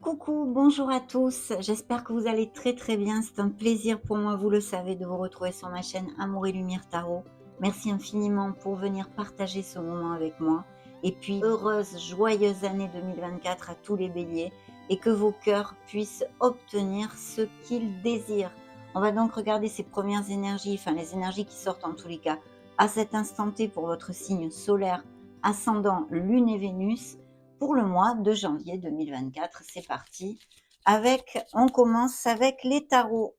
Coucou, bonjour à tous, j'espère que vous allez très très bien. C'est un plaisir pour moi, vous le savez, de vous retrouver sur ma chaîne Amour et Lumière Tarot. Merci infiniment pour venir partager ce moment avec moi. Et puis, heureuse, joyeuse année 2024 à tous les béliers et que vos cœurs puissent obtenir ce qu'ils désirent. On va donc regarder ces premières énergies, enfin les énergies qui sortent en tous les cas, à cet instant T pour votre signe solaire, ascendant, Lune et Vénus pour le mois de janvier 2024. C'est parti. On commence avec les tarots.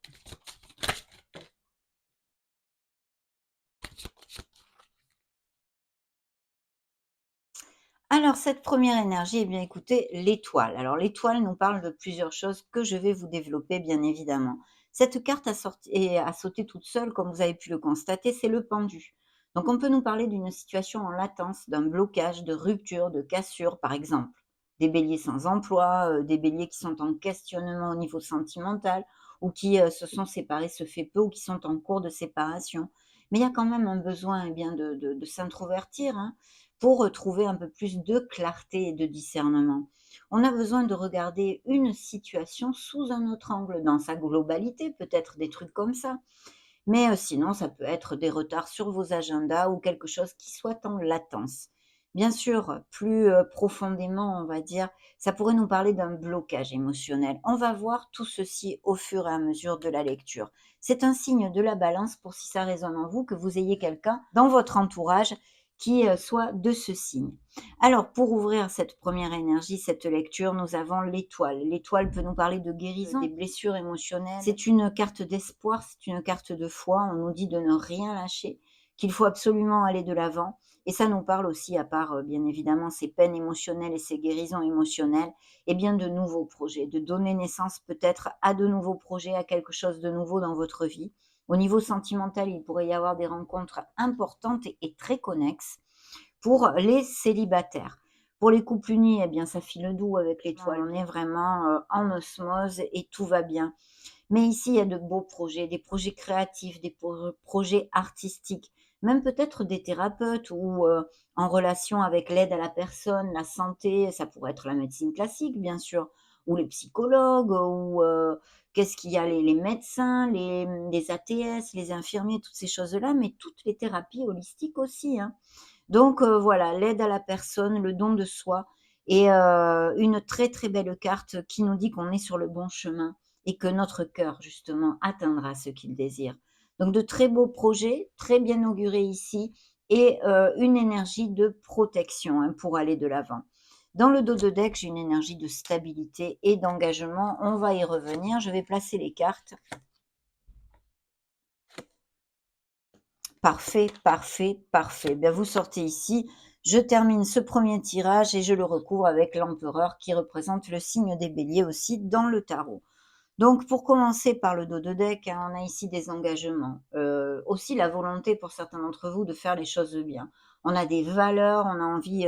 Alors, cette première énergie, eh bien, écoutez, l'étoile. Alors, l'étoile nous parle de plusieurs choses que je vais vous développer, bien évidemment. Cette carte a sauté toute seule, comme vous avez pu le constater, c'est le pendu. Donc, on peut nous parler d'une situation en latence, d'un blocage, de rupture, de cassure, par exemple. Des béliers sans emploi, des béliers qui sont en questionnement au niveau sentimental, ou qui se sont séparés, se fait peu, ou qui sont en cours de séparation. Mais il y a quand même un besoin eh bien, de s'introvertir, hein, pour trouver un peu plus de clarté et de discernement. On a besoin de regarder une situation sous un autre angle, dans sa globalité, peut-être des trucs comme ça. Mais sinon, ça peut être des retards sur vos agendas ou quelque chose qui soit en latence. Bien sûr, plus profondément, on va dire, ça pourrait nous parler d'un blocage émotionnel. On va voir tout ceci au fur et à mesure de la lecture. C'est un signe de la balance pour si ça résonne en vous, que vous ayez quelqu'un dans votre entourage qui soit de ce signe. Alors, pour ouvrir cette première énergie, cette lecture, nous avons l'étoile. L'étoile peut nous parler de guérison, des blessures émotionnelles. C'est une carte d'espoir, c'est une carte de foi. On nous dit de ne rien lâcher, qu'il faut absolument aller de l'avant. Et ça nous parle aussi, à part bien évidemment ces peines émotionnelles et ces guérisons émotionnelles, et bien de nouveaux projets, de donner naissance peut-être à de nouveaux projets, à quelque chose de nouveau dans votre vie. Au niveau sentimental, il pourrait y avoir des rencontres importantes et très connexes pour les célibataires. Pour les couples unis, eh bien, ça file doux avec l'étoile. On est vraiment en osmose et tout va bien. Mais ici, il y a de beaux projets, des projets créatifs, des projets artistiques, même peut-être des thérapeutes ou en relation avec l'aide à la personne, la santé, ça pourrait être la médecine classique, bien sûr, ou les psychologues, ou qu'est-ce qu'il y a, les médecins, les ATS, les infirmiers, toutes ces choses-là, mais toutes les thérapies holistiques aussi, hein. Donc voilà, l'aide à la personne, le don de soi et une très, très belle carte qui nous dit qu'on est sur le bon chemin et que notre cœur justement atteindra ce qu'il désire. Donc de très beaux projets, très bien augurés ici et une énergie de protection, hein, pour aller de l'avant. Dans le dos de deck, j'ai une énergie de stabilité et d'engagement. On va y revenir. Je vais placer les cartes. Parfait, parfait, parfait. Bien, vous sortez ici. Je termine ce premier tirage et je le recouvre avec l'empereur qui représente le signe des béliers aussi dans le tarot. Donc, pour commencer par le dos de deck, hein, on a ici des engagements. Aussi la volonté pour certains d'entre vous de faire les choses bien. On a des valeurs, on a envie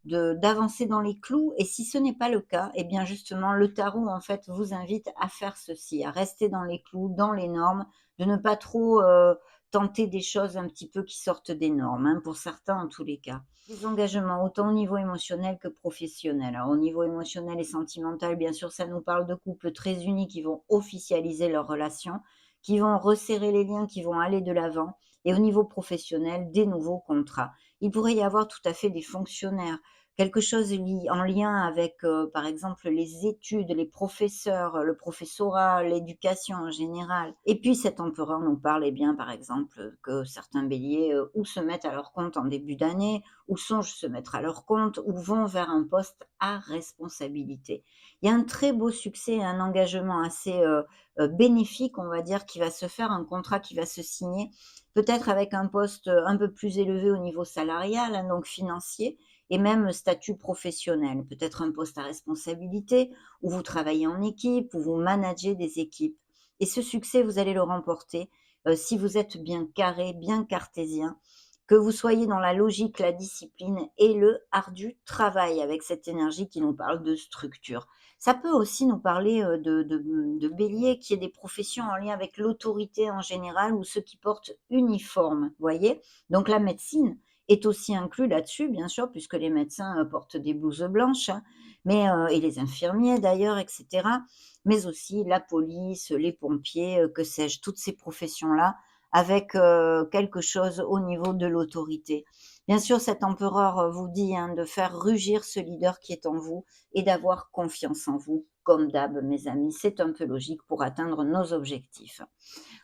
d'avancer dans les clous. Et si ce n'est pas le cas, eh bien justement, le tarot, en fait, vous invite à faire ceci, à rester dans les clous, dans les normes, de ne pas trop tenter des choses un petit peu qui sortent des normes, hein, pour certains en tous les cas. Des engagements, autant au niveau émotionnel que professionnel. Alors, au niveau émotionnel et sentimental, bien sûr, ça nous parle de couples très unis qui vont officialiser leur relation, qui vont resserrer les liens, qui vont aller de l'avant. Et au niveau professionnel, des nouveaux contrats. Il pourrait y avoir tout à fait des fonctionnaires, quelque chose en lien avec, par exemple, les études, les professeurs, le professorat, l'éducation en général. Et puis cet empereur nous parle, eh bien, par exemple, que certains béliers ou se mettent à leur compte en début d'année, ou songent se mettre à leur compte, ou vont vers un poste à responsabilité. Il y a un très beau succès, un engagement assez bénéfique, on va dire, qui va se faire, un contrat qui va se signer, peut-être avec un poste un peu plus élevé au niveau salarial, hein, donc financier, et même statut professionnel, peut-être un poste à responsabilité, où vous travaillez en équipe, où vous managez des équipes. Et ce succès, vous allez le remporter si vous êtes bien carré, bien cartésien, que vous soyez dans la logique, la discipline et le ardu travail avec cette énergie qui nous parle de structure. Ça peut aussi nous parler, de Bélier, qui est des professions en lien avec l'autorité en général ou ceux qui portent uniforme, voyez? Donc la médecine est aussi inclus là-dessus, bien sûr, puisque les médecins, portent des blouses blanches, hein, mais et les infirmiers d'ailleurs et cetera, mais aussi la police, les pompiers, que sais-je, toutes ces professions-là avec, quelque chose au niveau de l'autorité. Bien sûr, cet empereur, vous dit, hein, de faire rugir ce leader qui est en vous et d'avoir confiance en vous, comme d'hab, mes amis. C'est un peu logique pour atteindre nos objectifs.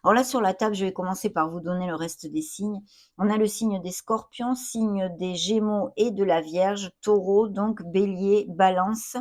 Alors là, sur la table, je vais commencer par vous donner le reste des signes. On a le signe des scorpions, signe des gémeaux et de la vierge, taureau, donc bélier, balance,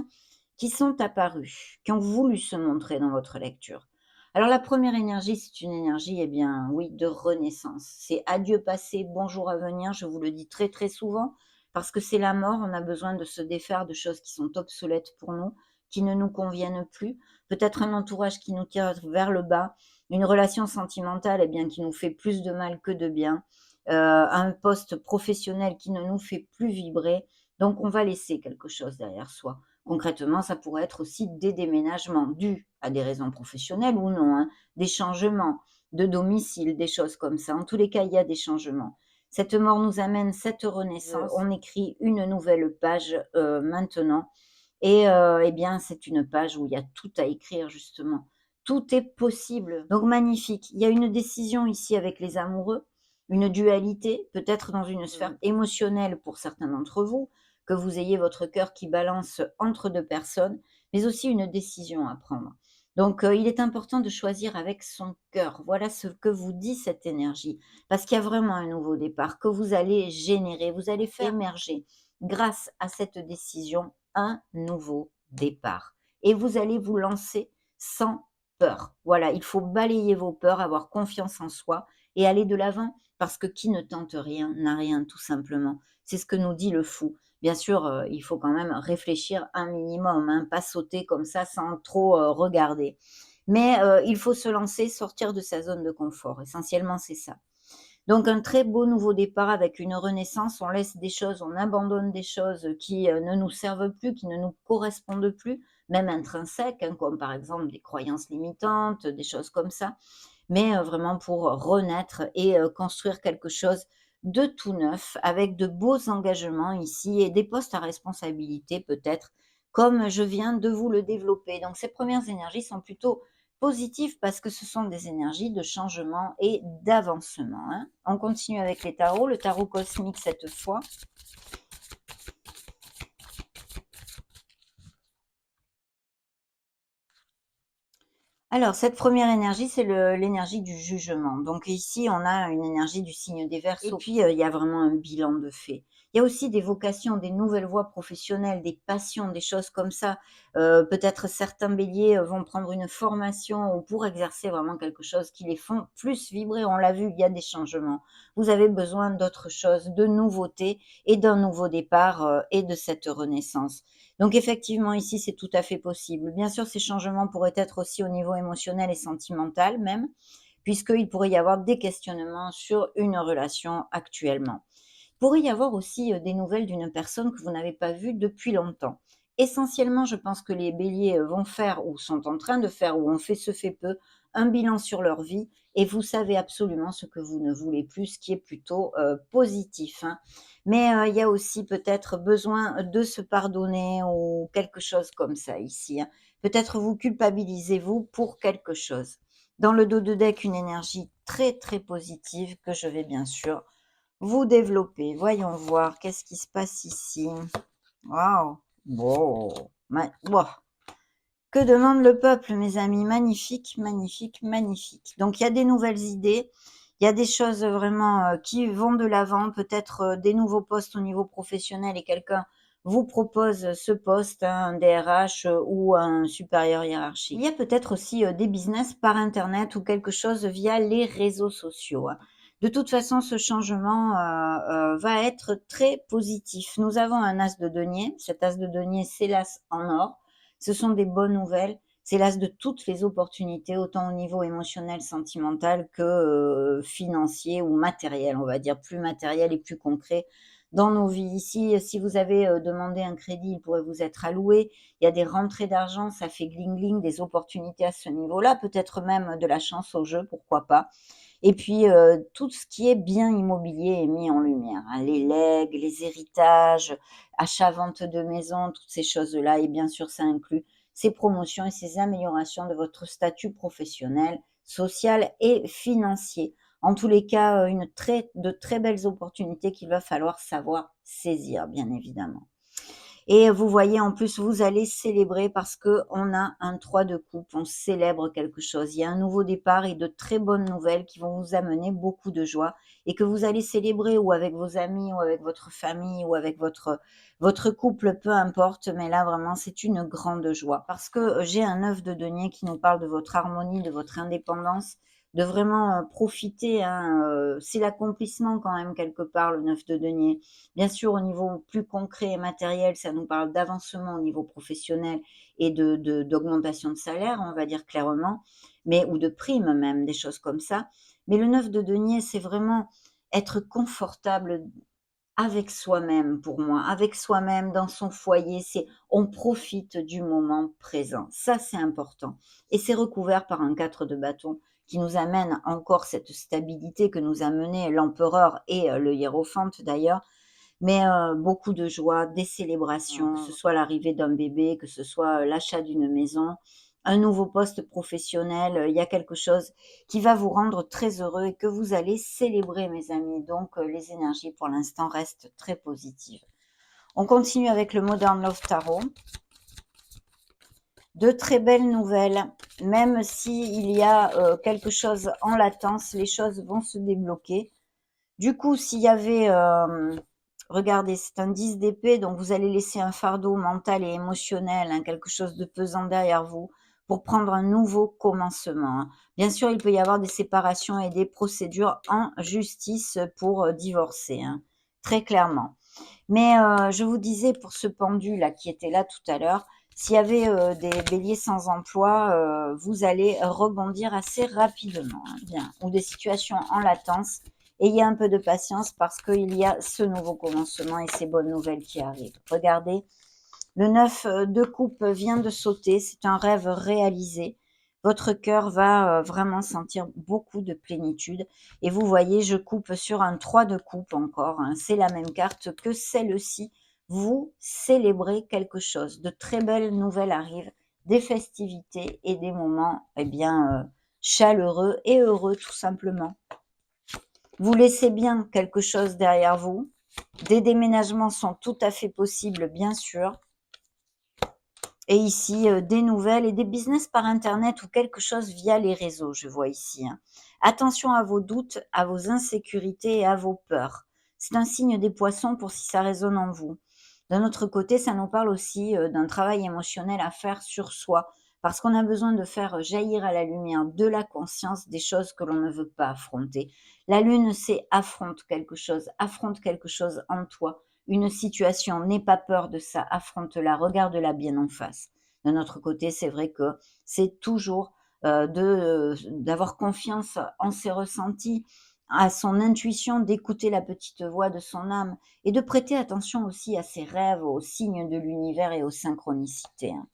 qui sont apparus, qui ont voulu se montrer dans votre lecture. Alors la première énergie, c'est une énergie, eh bien oui, de renaissance. C'est adieu passé, bonjour à venir, je vous le dis très très souvent, parce que c'est la mort, on a besoin de se défaire de choses qui sont obsolètes pour nous, qui ne nous conviennent plus. Peut-être un entourage qui nous tire vers le bas, une relation sentimentale, eh bien, qui nous fait plus de mal que de bien, un poste professionnel qui ne nous fait plus vibrer. Donc on va laisser quelque chose derrière soi. Concrètement, ça pourrait être aussi des déménagements dus à des raisons professionnelles ou non, hein, des changements de domicile, des choses comme ça. En tous les cas, il y a des changements. Cette mort nous amène cette renaissance. On écrit une nouvelle page, maintenant et eh bien, c'est une page où il y a tout à écrire justement. Tout est possible, donc magnifique. Il y a une décision ici avec les amoureux, une dualité, peut-être dans une sphère émotionnelle pour certains d'entre vous, que vous ayez votre cœur qui balance entre 2 personnes, mais aussi une décision à prendre. Donc il est important de choisir avec son cœur. Voilà ce que vous dit cette énergie, parce qu'il y a vraiment un nouveau départ que vous allez générer, vous allez faire émerger grâce à cette décision un nouveau départ et vous allez vous lancer sans peur. Voilà, il faut balayer vos peurs, avoir confiance en soi et aller de l'avant parce que qui ne tente rien n'a rien tout simplement. C'est ce que nous dit le fou. Bien sûr, il faut quand même réfléchir un minimum, hein, pas sauter comme ça sans trop, regarder. Mais, il faut se lancer, sortir de sa zone de confort. Essentiellement, c'est ça. Donc un très beau nouveau départ avec une renaissance. On laisse des choses, on abandonne des choses qui, ne nous servent plus, qui ne nous correspondent plus, même intrinsèques, hein, comme par exemple des croyances limitantes, des choses comme ça. Mais, vraiment pour renaître et construire quelque chose de tout neuf avec de beaux engagements ici et des postes à responsabilité peut-être, comme je viens de vous le développer. Donc ces premières énergies sont plutôt positives parce que ce sont des énergies de changement et d'avancement, hein. On continue avec les tarots, le tarot cosmique cette fois. Alors, cette première énergie, c'est l'énergie du jugement. Donc ici, on a une énergie du signe des Verseaux. Et puis, il y a vraiment un bilan de fait. Il y a aussi des vocations, des nouvelles voies professionnelles, des passions, des choses comme ça. Peut-être certains béliers vont prendre une formation ou pour exercer vraiment quelque chose qui les font plus vibrer. On l'a vu, il y a des changements. Vous avez besoin d'autre chose, de nouveautés et d'un nouveau départ et de cette renaissance. Donc effectivement, ici, c'est tout à fait possible. Bien sûr, ces changements pourraient être aussi au niveau émotionnel et sentimental même, puisqu'il pourrait y avoir des questionnements sur une relation actuellement. Il pourrait y avoir aussi des nouvelles d'une personne que vous n'avez pas vue depuis longtemps. Essentiellement, je pense que les béliers vont faire ou sont en train de faire ou ont fait ce fait peu un bilan sur leur vie et vous savez absolument ce que vous ne voulez plus, ce qui est plutôt positif, hein. Mais il y a aussi peut-être besoin de se pardonner ou quelque chose comme ça ici, hein. Peut-être vous culpabilisez-vous pour quelque chose. Dans le dos de deck, une énergie très, très positive que je vais bien sûr vous développer. Voyons voir qu'est-ce qui se passe ici. Waouh! Bon, wouah! Que demande le peuple, mes amis? Magnifique, magnifique, magnifique. Donc il y a des nouvelles idées, il y a des choses vraiment, qui vont de l'avant, peut-être, des nouveaux postes au niveau professionnel et quelqu'un vous propose ce poste, hein, un DRH, ou un supérieur hiérarchique. Il y a peut-être aussi, des business par internet ou quelque chose via les réseaux sociaux, hein. De toute façon, ce changement, va être très positif. Nous avons un as de denier. Cet as de denier, c'est l'as en or. Ce sont des bonnes nouvelles. C'est l'as de toutes les opportunités, autant au niveau émotionnel, sentimental que, financier ou matériel, on va dire, plus matériel et plus concret dans nos vies. Ici, si vous avez, demandé un crédit, il pourrait vous être alloué. Il y a des rentrées d'argent, ça fait gling gling, des opportunités à ce niveau-là, peut-être même de la chance au jeu, pourquoi pas. Et puis, tout ce qui est bien immobilier est mis en lumière, hein, les legs, les héritages, achat-vente de maison, toutes ces choses-là et bien sûr, ça inclut ces promotions et ces améliorations de votre statut professionnel, social et financier. En tous les cas, de très belles opportunités qu'il va falloir savoir saisir, bien évidemment. Et vous voyez, en plus, vous allez célébrer parce qu'on a un 3 de coupe, on célèbre quelque chose. Il y a un nouveau départ et de très bonnes nouvelles qui vont vous amener beaucoup de joie et que vous allez célébrer ou avec vos amis ou avec votre famille ou avec votre couple, peu importe. Mais là, vraiment, c'est une grande joie parce que j'ai un 9 de denier qui nous parle de votre harmonie, de votre indépendance, de vraiment profiter, hein, c'est l'accomplissement quand même quelque part, le 9 de denier. Bien sûr, au niveau plus concret et matériel, ça nous parle d'avancement au niveau professionnel et d'augmentation de salaire, on va dire clairement, mais ou de primes même, des choses comme ça. Mais le 9 de denier, c'est vraiment être confortable avec soi-même pour moi, avec soi-même dans son foyer, c'est on profite du moment présent. Ça, c'est important et c'est recouvert par un 4 de bâton qui nous amène encore cette stabilité que nous a mené l'empereur et le hiérophante d'ailleurs, mais beaucoup de joie, des célébrations, que ce soit l'arrivée d'un bébé, que ce soit, l'achat d'une maison, un nouveau poste professionnel, il y a quelque chose qui va vous rendre très heureux et que vous allez célébrer mes amis. Donc les énergies pour l'instant restent très positives. On continue avec le Modern Love Tarot. De très belles nouvelles, même s'il y a, quelque chose en latence, les choses vont se débloquer. Du coup, s'il y avait, regardez, c'est un 10 d'épée, donc vous allez laisser un fardeau mental et émotionnel, hein, quelque chose de pesant derrière vous pour prendre un nouveau commencement, hein. Bien sûr, il peut y avoir des séparations et des procédures en justice pour, divorcer, hein, très clairement. Mais, je vous disais pour ce pendu là qui était là tout à l'heure, s'il y avait, des béliers sans emploi, vous allez rebondir assez rapidement, hein, bien, ou des situations en latence. Ayez un peu de patience parce qu'il y a ce nouveau commencement et ces bonnes nouvelles qui arrivent. Regardez, le 9 de coupe vient de sauter, c'est un rêve réalisé. Votre cœur va, vraiment sentir beaucoup de plénitude et vous voyez, je coupe sur un 3 de coupe encore, hein, c'est la même carte que celle-ci. Vous célébrez quelque chose, de très belles nouvelles arrivent, des festivités et des moments, eh bien, chaleureux et heureux tout simplement. Vous laissez bien quelque chose derrière vous. Des déménagements sont tout à fait possibles, bien sûr. Et ici, des nouvelles et des business par internet ou quelque chose via les réseaux, je vois ici, hein. Attention à vos doutes, à vos insécurités et à vos peurs. C'est un signe des poissons pour si ça résonne en vous. D'un autre côté, ça nous parle aussi, d'un travail émotionnel à faire sur soi, parce qu'on a besoin de faire jaillir à la lumière de la conscience des choses que l'on ne veut pas affronter. La lune, c'est affronte quelque chose en toi, une situation, n'aie pas peur de ça, affronte-la, regarde-la bien en face. D'un autre côté, c'est vrai que c'est toujours, d'avoir confiance en ses ressentis, à son intuition, d'écouter la petite voix de son âme et de prêter attention aussi à ses rêves, aux signes de l'univers et aux synchronicités, hein.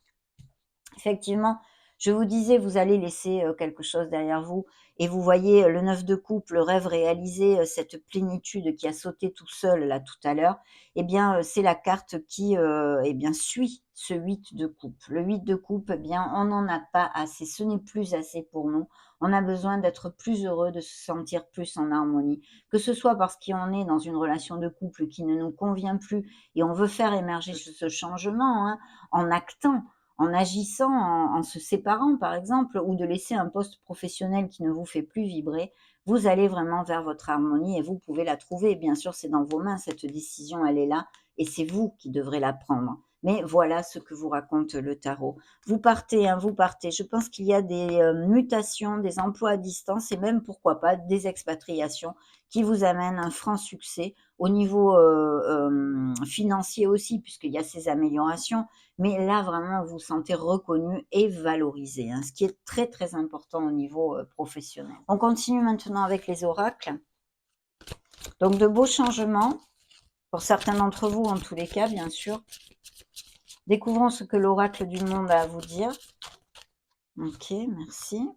Effectivement, je vous disais, vous allez laisser, quelque chose derrière vous et vous voyez, le 9 de coupe, le rêve réalisé, cette plénitude qui a sauté tout seul là tout à l'heure, eh bien, c'est la carte qui, eh bien suit ce 8 de coupe. Le 8 de coupe, eh bien, on n'en a pas assez, ce n'est plus assez pour nous. On a besoin d'être plus heureux, de se sentir plus en harmonie. Que ce soit parce qu'on est dans une relation de couple qui ne nous convient plus et on veut faire émerger ce changement, hein, en actant, en agissant, en se séparant par exemple, ou de laisser un poste professionnel qui ne vous fait plus vibrer, vous allez vraiment vers votre harmonie et vous pouvez la trouver. Bien sûr, c'est dans vos mains cette décision, elle est là et c'est vous qui devrez la prendre. Mais voilà ce que vous raconte le tarot. Vous partez, hein, vous partez. Je pense qu'il y a des mutations, des emplois à distance et même, pourquoi pas, des expatriations qui vous amènent un franc succès au niveau financier aussi, puisqu'il y a ces améliorations. Mais là, vraiment, vous vous sentez reconnu et valorisé, hein, ce qui est très, très important au niveau professionnel. On continue maintenant avec les oracles. Donc, de beaux changements, pour certains d'entre vous, en tous les cas, bien sûr. Découvrons ce que l'oracle du monde a à vous dire. Ok, merci.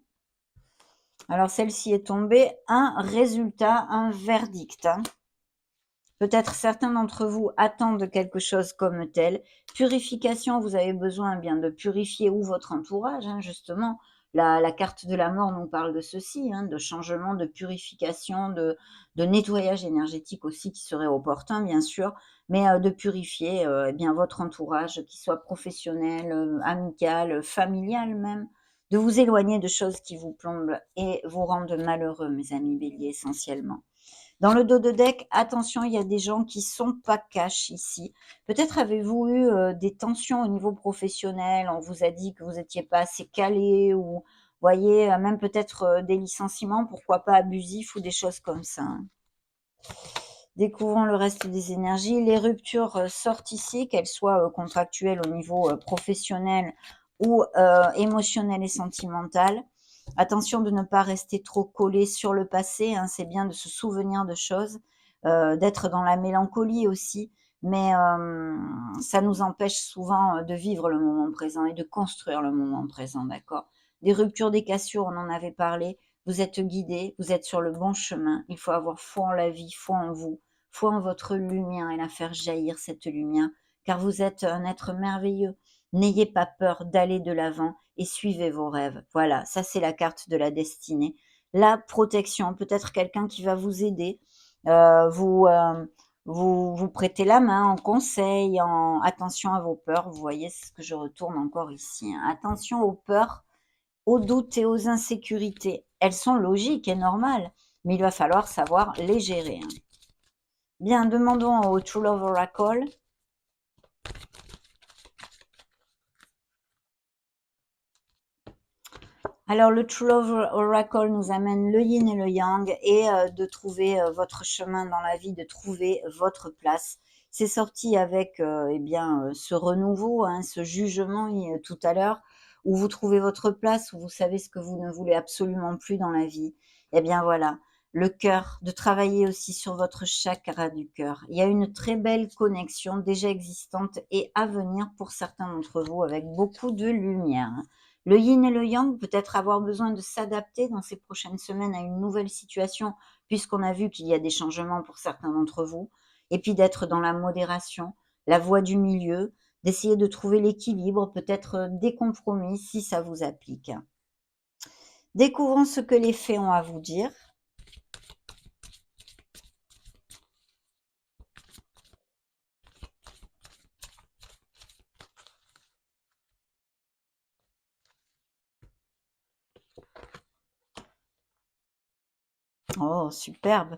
Alors, celle-ci est tombée, un résultat, un verdict, hein. Peut-être certains d'entre vous attendent quelque chose comme tel. Purification, vous avez besoin bien de purifier ou votre entourage, hein, justement. La carte de la mort nous parle de ceci, hein, de changement, de purification, de nettoyage énergétique aussi qui serait opportun, bien sûr, mais de purifier eh bien, votre entourage, qu'il soit professionnel, amical, familial même, de vous éloigner de choses qui vous plombent et vous rendent malheureux, mes amis béliers, essentiellement. Dans le dos de deck, attention, il y a des gens qui sont pas cash ici. Peut-être avez-vous eu des tensions au niveau professionnel, on vous a dit que vous n'étiez pas assez calé ou voyez, même peut-être des licenciements, pourquoi pas abusifs ou des choses comme ça, hein. Découvrons le reste des énergies. Les ruptures sortent ici, qu'elles soient contractuelles au niveau professionnel ou émotionnel et sentimental. Attention de ne pas rester trop collé sur le passé, hein, c'est bien de se souvenir de choses, d'être dans la mélancolie aussi, mais ça nous empêche souvent de vivre le moment présent et de construire le moment présent, d'accord? Des ruptures, des cassures, on en avait parlé. Vous êtes guidé, vous êtes sur le bon chemin. Il faut avoir foi en la vie, foi en vous, foi en votre lumière et la faire jaillir, cette lumière, car vous êtes un être merveilleux. N'ayez pas peur d'aller de l'avant et suivez vos rêves. Voilà, ça c'est la carte de la destinée. La protection, peut-être quelqu'un qui va vous aider, vous prêter la main en conseil, en attention à vos peurs. Vous voyez, c'est ce que je retourne encore ici, hein. Attention aux peurs, aux doutes et aux insécurités. Elles sont logiques et normales, mais il va falloir savoir les gérer, hein. Bien, demandons au True Love Oracle. Alors, le True Love Oracle nous amène le yin et le yang et de trouver votre chemin dans la vie, de trouver votre place. C'est sorti avec eh bien, ce renouveau, hein, ce jugement tout à l'heure, où vous trouvez votre place, où vous savez ce que vous ne voulez absolument plus dans la vie. Eh bien voilà, le cœur, de travailler aussi sur votre chakra du cœur. Il y a une très belle connexion déjà existante et à venir pour certains d'entre vous avec beaucoup de lumière, hein. Le yin et le yang peut-être avoir besoin de s'adapter dans ces prochaines semaines à une nouvelle situation, puisqu'on a vu qu'il y a des changements pour certains d'entre vous, et puis d'être dans la modération, la voie du milieu, d'essayer de trouver l'équilibre, peut-être des compromis si ça vous applique. Découvrons ce que les fées ont à vous dire. Oh, superbe.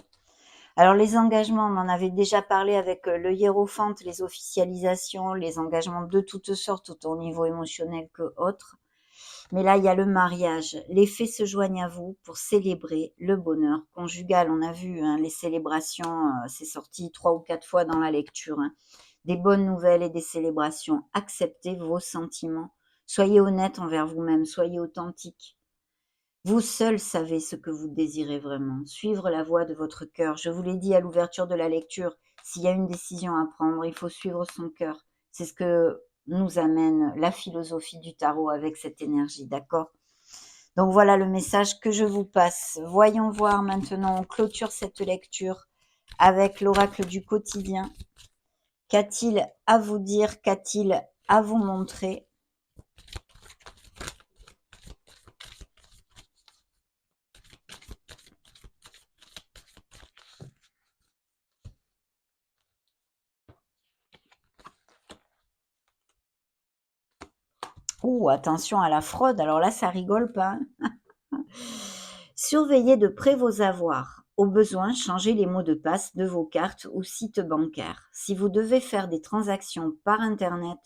Alors les engagements, on en avait déjà parlé avec le hiérophante, les officialisations, les engagements de toutes sortes, autant au niveau émotionnel que autre. Mais là, il y a le mariage. Les fées se joignent à vous pour célébrer le bonheur conjugal. On a vu, hein, les célébrations, c'est sorti 3 ou 4 fois dans la lecture, hein. Des bonnes nouvelles et des célébrations. Acceptez vos sentiments. Soyez honnête envers vous-même, soyez authentique. Vous seul savez ce que vous désirez vraiment. Suivre la voie de votre cœur. Je vous l'ai dit à l'ouverture de la lecture, s'il y a une décision à prendre, il faut suivre son cœur. C'est ce que nous amène la philosophie du tarot avec cette énergie, d'accord? Donc voilà le message que je vous passe. Voyons voir maintenant, on clôture cette lecture avec l'oracle du quotidien. Qu'a-t-il à vous dire? Qu'a-t-il à vous montrer? Ouh, attention à la fraude, alors là, ça rigole pas, hein. Surveillez de près vos avoirs. Au besoin, changez les mots de passe de vos cartes ou sites bancaires. Si vous devez faire des transactions par Internet,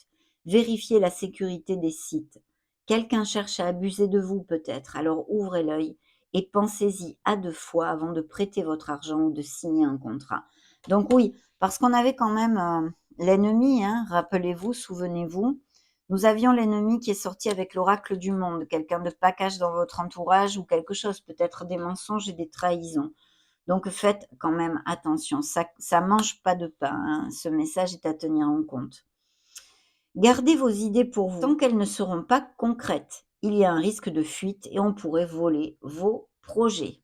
Vérifiez la sécurité des sites. Quelqu'un cherche à abuser de vous peut-être, alors ouvrez l'œil et pensez-y à 2 fois avant de prêter votre argent ou de signer un contrat. Donc oui, parce qu'on avait quand même, l'ennemi, hein, rappelez-vous, souvenez-vous. Nous avions l'ennemi qui est sorti avec l'oracle du monde, quelqu'un de pas cash dans votre entourage ou quelque chose, peut-être des mensonges et des trahisons. Donc faites quand même attention, ça mange pas de pain, hein, ce message est à tenir en compte. Gardez vos idées pour vous. Tant qu'elles ne seront pas concrètes, il y a un risque de fuite et on pourrait voler vos projets.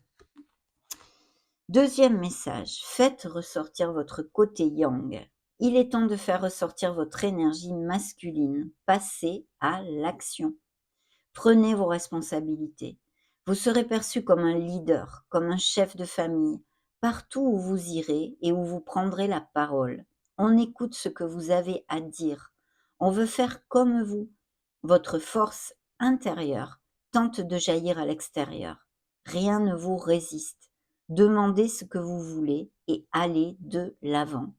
Deuxième message, faites ressortir votre côté yang. Il est temps de faire ressortir votre énergie masculine. Passez à l'action. Prenez vos responsabilités. Vous serez perçu comme un leader, comme un chef de famille, partout où vous irez et où vous prendrez la parole. On écoute ce que vous avez à dire. On veut faire comme vous. Votre force intérieure tente de jaillir à l'extérieur. Rien ne vous résiste. Demandez ce que vous voulez et allez de l'avant.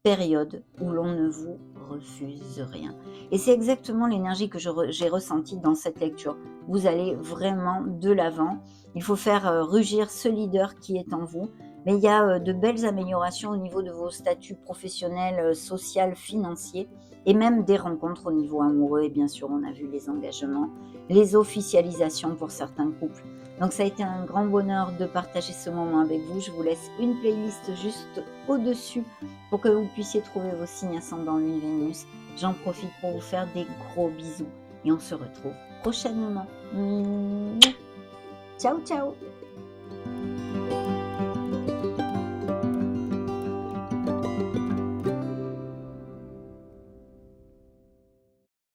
Période où l'on ne vous refuse rien. Et c'est exactement l'énergie que j'ai ressentie dans cette lecture. Vous allez vraiment de l'avant. Il faut faire rugir ce leader qui est en vous. Mais il y a de belles améliorations au niveau de vos statuts professionnels, social, financiers et même des rencontres au niveau amoureux. Et bien sûr, on a vu les engagements, les officialisations pour certains couples. Donc ça a été un grand bonheur de partager ce moment avec vous. Je vous laisse une playlist juste au-dessus pour que vous puissiez trouver vos signes ascendant Lune Vénus. J'en profite pour vous faire des gros bisous et on se retrouve prochainement. Ciao ciao.